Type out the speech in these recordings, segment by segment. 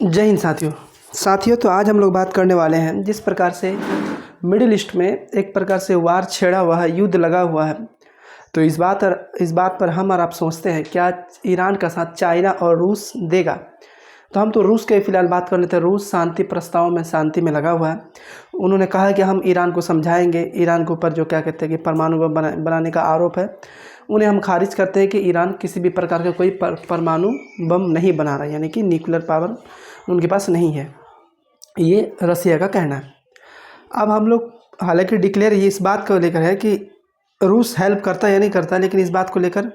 जय हिंद साथियों तो आज हम लोग बात करने वाले हैं जिस प्रकार से मिडिल ईस्ट में एक प्रकार से वार छेड़ा हुआ है, युद्ध लगा हुआ है। तो इस बात पर हम और आप सोचते हैं क्या ईरान का साथ चाइना और रूस देगा। तो हम तो रूस के फ़िलहाल बात कर लेते हैं। रूस शांति प्रस्ताव में शांति में लगा हुआ है। उन्होंने कहा है कि हम ईरान को समझाएंगे। ईरान के ऊपर जो क्या कहते हैं कि परमाणु बम बनाने का आरोप है, उन्हें हम खारिज करते हैं कि ईरान किसी भी प्रकार का कोई परमाणु बम नहीं बना रहा, यानी कि न्यूक्लियर पावर उनके पास नहीं है, ये रसिया का कहना है। अब हम लोग हालांकि डिक्लेयर ये इस बात को लेकर है कि रूस हेल्प करता है या नहीं करता, लेकिन इस बात को लेकर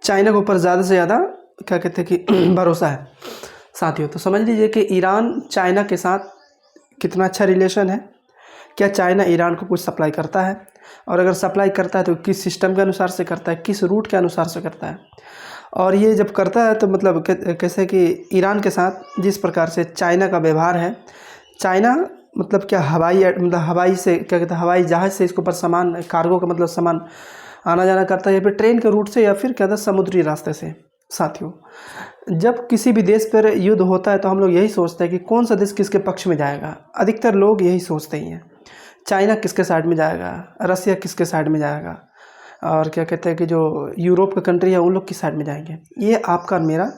चाइना के ऊपर ज़्यादा से ज़्यादा क्या कहते हैं कि भरोसा है साथियों। तो समझ लीजिए कि ईरान चाइना के साथ कितना अच्छा रिलेशन है। क्या चाइना ईरान को कुछ सप्लाई करता है, और अगर सप्लाई करता है तो किस सिस्टम के अनुसार से करता है, किस रूट के अनुसार से करता है। और ये जब करता है तो मतलब कैसे कि ईरान के साथ जिस प्रकार से चाइना का व्यवहार है, चाइना मतलब क्या हवाई से क्या कहते हैं हवाई जहाज़ से इसके ऊपर सामान कार्गो का मतलब सामान आना जाना करता है, या फिर ट्रेन के रूट से, या फिर क्या कहते हैं समुद्री रास्ते से। साथियों, जब किसी भी देश पर युद्ध होता है तो हम लोग यही सोचते हैं कि कौन सा देश किसके पक्ष में जाएगा। अधिकतर लोग यही सोचते ही हैं, चाइना किसके साइड में जाएगा, रसिया किसके साइड में जाएगा, और क्या कहते हैं कि जो यूरोप का कंट्री है उन लोग किस साइड में जाएंगे। ये आपका मेरा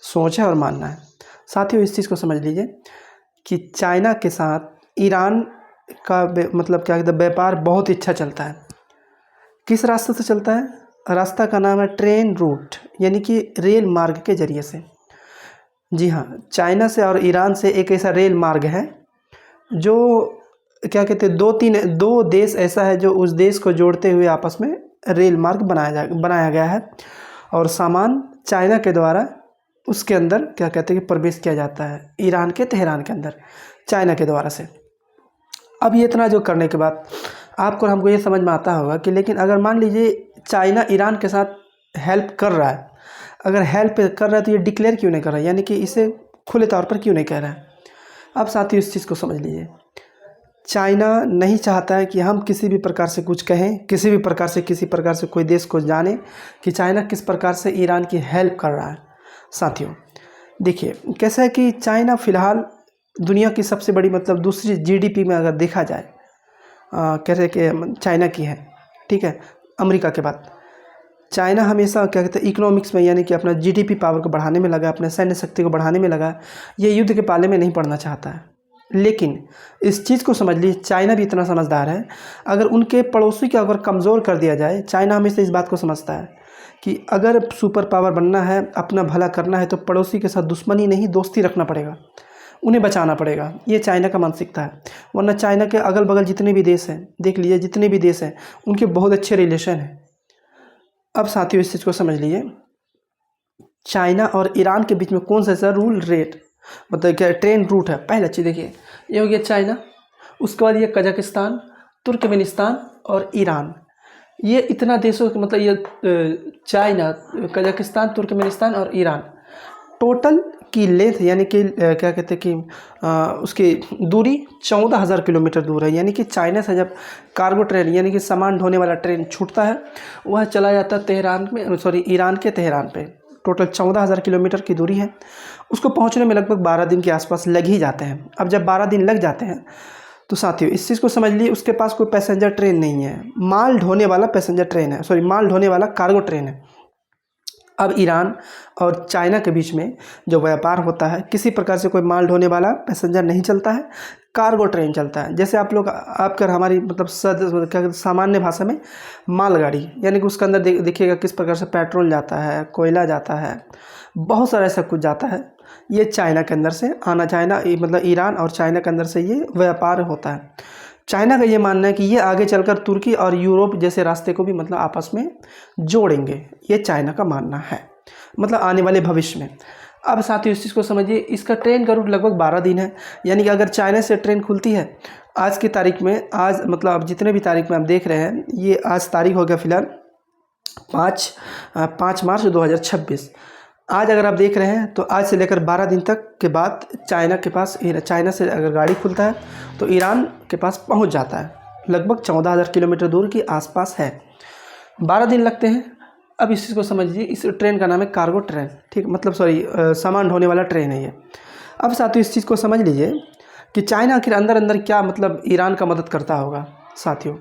सोच है और मानना है। साथियों, इस चीज़ को समझ लीजिए कि चाइना के साथ ईरान का मतलब क्या कहते हैं व्यापार बहुत ही अच्छा चलता है। किस रास्ते से चलता है? रास्ता का नाम है ट्रेन रूट, यानी कि रेल मार्ग के जरिए से। जी हाँ, चाइना से और ईरान से एक ऐसा रेल मार्ग है जो क्या कहते हैं दो देश ऐसा है जो उस देश को जोड़ते हुए आपस में रेल मार्ग बनाया गया है, और सामान चाइना के द्वारा उसके अंदर क्या कहते हैं कि प्रवेश किया जाता है, ईरान के तेहरान के अंदर चाइना के द्वारा से। अब ये इतना जो करने के बाद आपको हमको ये समझ में आता होगा कि लेकिन अगर मान लीजिए चाइना ईरान के साथ हेल्प कर रहा है, अगर हेल्प कर रहा है तो ये डिक्लेयर क्यों नहीं कर रहा है, यानी कि इसे खुले तौर पर क्यों नहीं कह रहा है। अब साथियों, इस चीज़ को समझ लीजिए, चाइना नहीं चाहता है कि हम किसी भी प्रकार से कुछ कहें, किसी प्रकार से कोई देश को जाने कि चाइना किस प्रकार से ईरान की हेल्प कर रहा है। साथियों देखिए कैसा है कि चाइना फ़िलहाल दुनिया की सबसे बड़ी मतलब दूसरी जीडीपी में अगर देखा जाए, कैसे कि चाइना की है, ठीक है, अमेरिका के बाद चाइना हमेशा क्या कहते हैं इकोनॉमिक्स में, यानी कि अपना जीडीपी पावर को बढ़ाने में लगा, अपने सैन्य शक्ति को बढ़ाने में लगा। ये युद्ध के पाले में नहीं पड़ना चाहता है। लेकिन इस चीज़ को समझ लीजिए, चाइना भी इतना समझदार है, अगर उनके पड़ोसी को अगर कमज़ोर कर दिया जाए, चाइना हमेशा इस बात को समझता है कि अगर सुपर पावर बनना है, अपना भला करना है, तो पड़ोसी के साथ दुश्मनी नहीं दोस्ती रखना पड़ेगा, उन्हें बचाना पड़ेगा। ये चाइना का मानसिकता है। वरना चाइना के अगल बगल जितने भी देश हैं, देख लीजिए जितने भी देश हैं, उनके बहुत अच्छे रिलेशन हैं। अब साथियों, इस चीज़ को समझ लीजिए, चाइना और ईरान के बीच में कौन सा ऐसा रूल रेट मतलब क्या ट्रेन रूट है। पहला चीज़ देखिए, ये हो गया चाइना, उसके बाद ये कजाकिस्तान, तुर्कमेनिस्तान और ईरान। ये इतना देशों के मतलब ये चाइना, कजाकिस्तान, तुर्कमेनिस्तान और ईरान टोटल की लेंथ, यानी कि क्या कहते हैं कि उसकी दूरी 14,000 किलोमीटर दूर है। यानी कि चाइना से जब कार्गो ट्रेन यानी कि सामान ढोने वाला ट्रेन छूटता है, वह चला जाता है ईरान के तेहरान पे। टोटल 14,000 किलोमीटर की दूरी है। उसको पहुंचने में लगभग 12 दिन के आसपास लग ही जाते हैं। अब जब 12 दिन लग जाते हैं तो साथियों इस चीज़ को समझ लीजिए, उसके पास कोई पैसेंजर ट्रेन नहीं है, माल ढोने वाला पैसेंजर ट्रेन है, माल ढोने वाला कार्गो ट्रेन है। अब ईरान और चाइना के बीच में जो व्यापार होता है, किसी प्रकार से कोई माल ढोने वाला पैसेंजर नहीं चलता है, कार्गो ट्रेन चलता है। जैसे आपकर हमारी मतलब क्या सामान्य भाषा में मालगाड़ी, यानी कि उसके अंदर देखिएगा किस प्रकार से पेट्रोल जाता है, कोयला जाता है, बहुत सारा ऐसा कुछ जाता है। ये चाइना के अंदर से मतलब ईरान और चाइना के अंदर से ये व्यापार होता है। चाइना का ये मानना है कि ये आगे चलकर तुर्की और यूरोप जैसे रास्ते को भी मतलब आपस में जोड़ेंगे। ये चाइना का मानना है, मतलब आने वाले भविष्य में। अब साथियों इस चीज़ को समझिए, इसका ट्रेन का रूट लगभग 12 दिन है। यानी कि अगर चाइना से ट्रेन खुलती है आज की तारीख में, आज मतलब अब जितने भी तारीख में आप देख रहे हैं, ये आज तारीख हो गया फिलहाल 5 मार्च 2026। आज अगर आप देख रहे हैं तो आज से लेकर 12 दिन तक के बाद चाइना से अगर गाड़ी खुलता है तो ईरान के पास पहुंच जाता है। लगभग 14,000 किलोमीटर दूर के आसपास है, 12 दिन लगते हैं। अब इस चीज़ को समझिए, इस ट्रेन का नाम है कार्गो ट्रेन, ठीक, मतलब सामान ढोने वाला ट्रेन है ये। अब साथियों इस चीज़ को समझ लीजिए कि चाइना आखिर अंदर अंदर क्या मतलब ईरान का मदद करता होगा। साथियों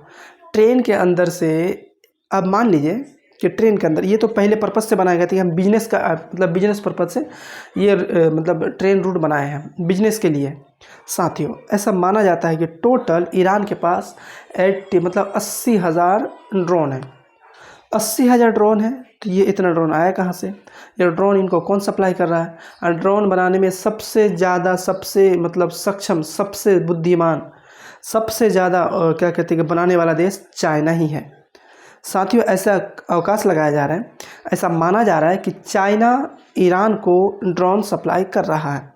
ट्रेन के अंदर से, अब मान लीजिए कि ट्रेन के अंदर, ये तो पहले पर्पज़ से बनाया गया था कि हम बिजनेस का मतलब बिजनेस पर्पज़ से ये मतलब ट्रेन रूट बनाए हैं बिजनेस के लिए। साथियों ऐसा माना जाता है कि टोटल ईरान के पास 80,000 ड्रोन है। 80,000 ड्रोन है, तो ये इतना ड्रोन आया कहाँ से? ये ड्रोन इनको कौन सप्लाई कर रहा है? और ड्रोन बनाने में सबसे ज़्यादा, सबसे मतलब सक्षम, सबसे बुद्धिमान, सबसे ज़्यादा क्या कहते हैं कि बनाने वाला देश चाइना ही है। साथियों ऐसा अवकाश लगाया जा रहा है, ऐसा माना जा रहा है कि चाइना ईरान को ड्रोन सप्लाई कर रहा है।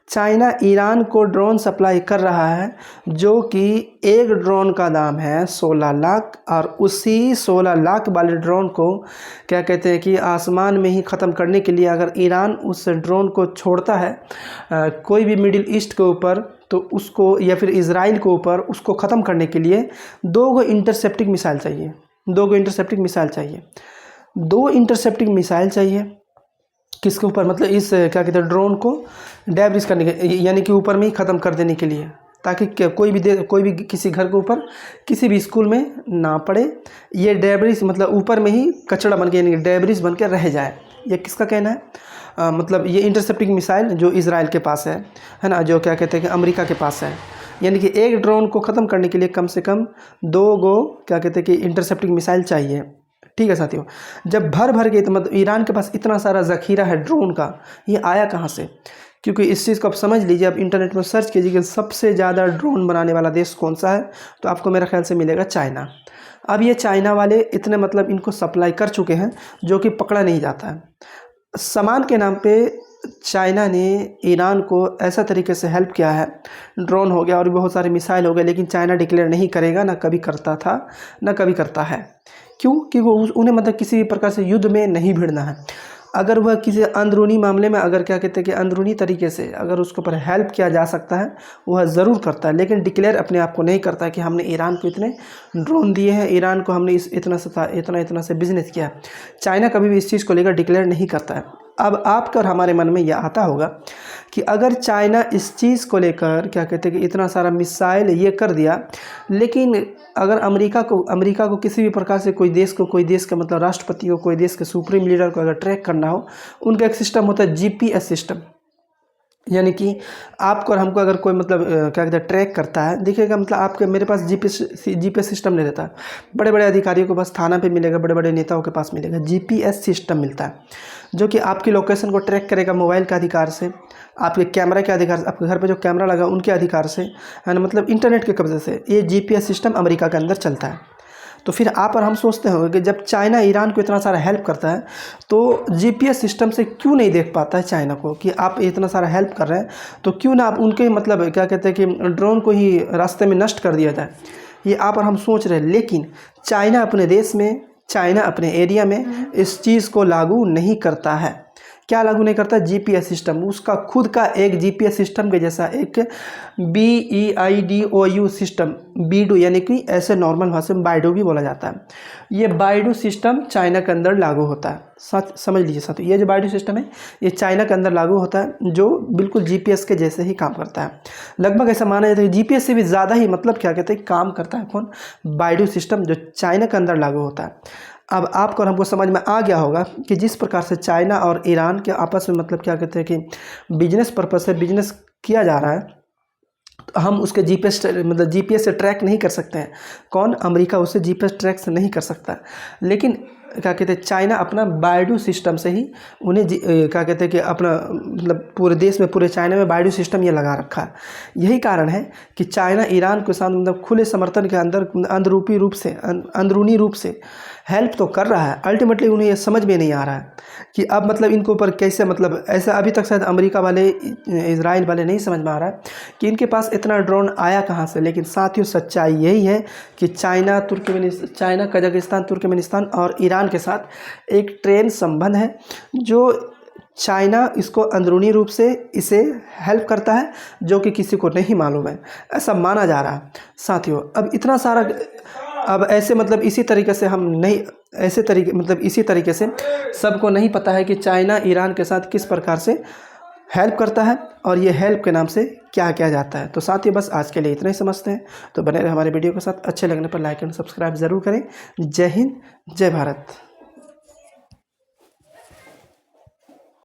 चाइना ईरान को ड्रोन सप्लाई कर रहा है, जो कि एक ड्रोन का दाम है 16 लाख, और उसी 16 लाख वाले ड्रोन को क्या कहते हैं कि आसमान में ही ख़त्म करने के लिए अगर ईरान उस ड्रोन को छोड़ता है कोई भी मिडिल ईस्ट के ऊपर, तो उसको, या फिर इजराइल के ऊपर, उसको ख़त्म करने के लिए 2 इंटरसेप्टिंग मिसाइल चाहिए। 2 इंटरसेप्टिंग मिसाइल चाहिए। 2 इंटरसेप्टिंग मिसाइल चाहिए किसके ऊपर? मतलब इस क्या कहते हैं ड्रोन को डैब्रिज करने के, यानी कि ऊपर में ही ख़त्म कर देने के लिए, ताकि कोई भी किसी घर के ऊपर, किसी भी स्कूल में ना पड़े। ये डैब्रिज मतलब ऊपर में ही कचरा बन के, यानी कि डैब्रिज बन के रह जाए। ये किसका कहना है? मतलब ये इंटरसेप्टिंग मिसाइल जो इजराइल के पास है ना, जो क्या कहते हैं कि अमेरिका के पास है। यानी कि एक ड्रोन को ख़त्म करने के लिए कम से कम 2 क्या कहते हैं कि इंटरसेप्टिंग मिसाइल चाहिए। ठीक है साथियों, जब भर के, तो मतलब ईरान के पास इतना सारा ज़ख़ीरा है ड्रोन का, ये आया कहाँ से? क्योंकि इस चीज़ को आप समझ लीजिए, आप इंटरनेट में सर्च कीजिए कि सबसे ज़्यादा ड्रोन बनाने वाला देश कौन सा है, तो आपको मेरा ख्याल से मिलेगा चाइना। अब ये चाइना वाले इतने मतलब इनको सप्लाई कर चुके हैं जो कि पकड़ा नहीं जाता है। सामान के नाम पे चाइना ने ईरान को ऐसा तरीके से हेल्प किया है, ड्रोन हो गया और भी बहुत सारे मिसाइल हो गए, लेकिन चाइना डिक्लेयर नहीं करेगा, ना कभी करता था, ना कभी करता है। क्यों? कि वो उन्हें मतलब किसी भी प्रकार से युद्ध में नहीं भिड़ना है। अगर वह किसी अंदरूनी मामले में, अगर क्या कहते हैं कि अंदरूनी तरीके से अगर उसके ऊपर हेल्प किया जा सकता है, वह ज़रूर करता है, लेकिन डिक्लेयर अपने आप को नहीं करता है कि हमने ईरान को इतने ड्रोन दिए हैं, ईरान को हमने इतना से बिजनेस किया। चाइना कभी भी इस चीज़ को लेकर डिक्लेयर नहीं करता है। अब आपका और हमारे मन में यह आता होगा कि अगर चाइना इस चीज़ को लेकर क्या कहते हैं कि इतना सारा मिसाइल ये कर दिया, लेकिन अगर अमेरिका को किसी भी प्रकार से कोई देश का मतलब राष्ट्रपति को, कोई देश के सुप्रीम लीडर को अगर ट्रैक करना हो, उनका एक सिस्टम होता है GPS सिस्टम। यानी कि आपको और हमको अगर कोई मतलब क्या कहते हैं ट्रैक करता है, देखिएगा मतलब आपके मेरे पास GPS सिस्टम नहीं रहता। बड़े बड़े अधिकारियों के पास थाना पे मिलेगा, बड़े बड़े नेताओं के पास मिलेगा, GPS सिस्टम मिलता है, जो कि आपकी लोकेशन को ट्रैक करेगा मोबाइल के अधिकार से, आपके कैमरा के अधिकार से, आपके घर पे जो कैमरा लगा उनके अधिकार से, है ना, मतलब इंटरनेट के कब्जे से। ये GPS सिस्टम अमेरिका के अंदर चलता है। तो फिर आप और हम सोचते होंगे कि जब चाइना ईरान को इतना सारा हेल्प करता है, तो GPS सिस्टम से क्यों नहीं देख पाता है चाइना को कि आप इतना सारा हेल्प कर रहे हैं, तो क्यों ना आप उनके मतलब क्या कहते हैं कि ड्रोन को ही रास्ते में नष्ट कर दिया जाए। ये आप और हम सोच रहे हैं, लेकिन चाइना अपने देश में, चाइना अपने एरिया में इस चीज़ को लागू नहीं करता है। क्या लागू नहीं करता? GPS system. उसका खुद का एक GPS सिस्टम के जैसा एक BEIDOU सिस्टम, बीडू, यानी कि ऐसे नॉर्मल भाषा में बाइडू भी बोला जाता है। ये बाइडू सिस्टम चाइना के अंदर लागू होता है। समझ लीजिए साथियों, ये जो बाइडू सिस्टम है ये चाइना के अंदर लागू होता है, जो बिल्कुल GPS के जैसे ही काम करता है। लगभग ऐसा माना जाता है कि GPS से भी ज़्यादा ही मतलब क्या कहते हैं काम करता है कौन? बाइडू सिस्टम, जो चाइना के अंदर लागू होता है। अब आपको और हमको समझ में आ गया होगा कि जिस प्रकार से चाइना और ईरान के आपस में मतलब क्या कहते हैं कि बिजनेस पर्पस से बिजनेस किया जा रहा है, तो हम उसके GPS से ट्रैक नहीं कर सकते हैं। कौन? अमेरिका उससे GPS ट्रैक से नहीं कर सकता, लेकिन क्या कहते हैं चाइना अपना बाइडू सिस्टम से ही उन्हें क्या कहते हैं कि अपना मतलब पूरे देश में, पूरे चाइना में बाइडू सिस्टम ये लगा रखा है। यही कारण है कि चाइना ईरान के साथ मतलब खुले समर्थन के अंदर अंदरूनी रूप से हेल्प तो कर रहा है। अल्टीमेटली उन्हें ये समझ में नहीं आ रहा है कि अब मतलब इनके ऊपर कैसे, मतलब ऐसा अभी तक शायद अमेरिका वाले, इजराइल वाले नहीं समझ में आ रहा है कि इनके पास इतना ड्रोन आया कहाँ से। लेकिन साथियों सच्चाई यही है कि चाइना, कजाकिस्तान, तुर्कमेनिस्तान और ईरान के साथ एक ट्रेन संबंध है, जो चाइना इसको अंदरूनी रूप से इसे हेल्प करता है, जो कि किसी को नहीं मालूम है, ऐसा माना जा रहा है। साथियों अब इतना सारा, अब ऐसे मतलब इसी तरीके से हम नहीं, ऐसे तरीके मतलब इसी तरीके से सबको नहीं पता है कि चाइना ईरान के साथ किस प्रकार से हेल्प करता है और ये हेल्प के नाम से क्या किया जाता है। तो साथियों बस आज के लिए इतना ही समझते हैं। तो बने रहे हमारे वीडियो के साथ। अच्छे लगने पर लाइक एंड सब्सक्राइब ज़रूर करें। जय हिंद, जय भारत।